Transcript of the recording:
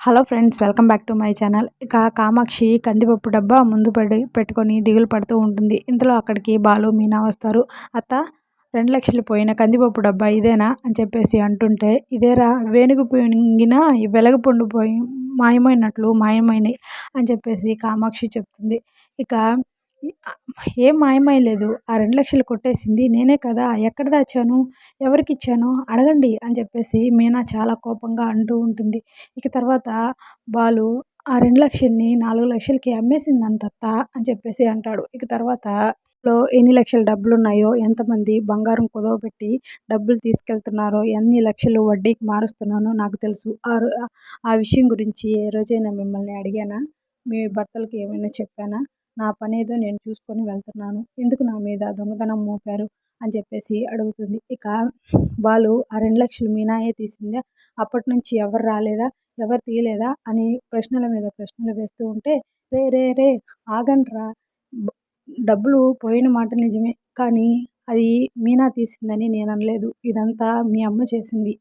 Hello friends, welcome back to my channel. ఇక కామాక్షి కందిపప్పు డబ్బా ముందు పెట్టుకొని దిగులు పడుతూ ఉంటుంది. ఇంతలో అక్కడికి బాలు మీనా వస్తారు. అత్త, 2 లక్షలు పోయిన కందిపప్పు డబ్బా ఇదేనా అని చెప్పేసి అంటుంటే, ఇదేరా వేణుగు పొంగిన వెలగపండు పోయి మాయమైనట్లు మాయమైనవి అని చెప్పేసి కామాక్షి చెప్తుంది. ఇక ఏం మాయమైలేదు, ఆ 2 లక్షలు కొట్టేసింది నేనే కదా, ఎక్కడ దాచాను, ఎవరికి ఇచ్చాను అడగండి అని చెప్పేసి మీనా చాలా కోపంగా అంటూ ఉంటుంది. ఇక తర్వాత బాలు ఆ 2 లక్షల్ని 4 లక్షలకి అమ్మేసిందంట అని చెప్పేసి అంటాడు. ఇక తర్వాత ఎన్ని లక్షల డబ్బులు ఉన్నాయో, ఎంతమంది బంగారం కుదవపెట్టి డబ్బులు తీసుకెళ్తున్నారో, ఎన్ని లక్షలు వడ్డీకి మారుస్తున్నానో నాకు తెలుసు. ఆ విషయం గురించి ఏ రోజైనా మిమ్మల్ని అడిగానా? మీ భర్తలకు ఏమైనా చెప్పానా? నా పని ఏదో నేను చూసుకొని వెళ్తున్నాను, ఎందుకు నా మీద దొంగతనం మోపారు అని చెప్పేసి అడుగుతుంది. ఇక బాలు ఆ 2 లక్షలు మీనాయే తీసిందా, అప్పటి నుంచి ఎవరు రాలేదా, ఎవరు తీయలేదా అని ప్రశ్నల మీద ప్రశ్నలు వేస్తూ ఉంటే, రే రే రే ఆగండ్రా, డబ్బులు పోయిన మాట నిజమే, కానీ అది మీనా తీసిందని నేను అనలేదు, ఇదంతా మీ అమ్మ చేసింది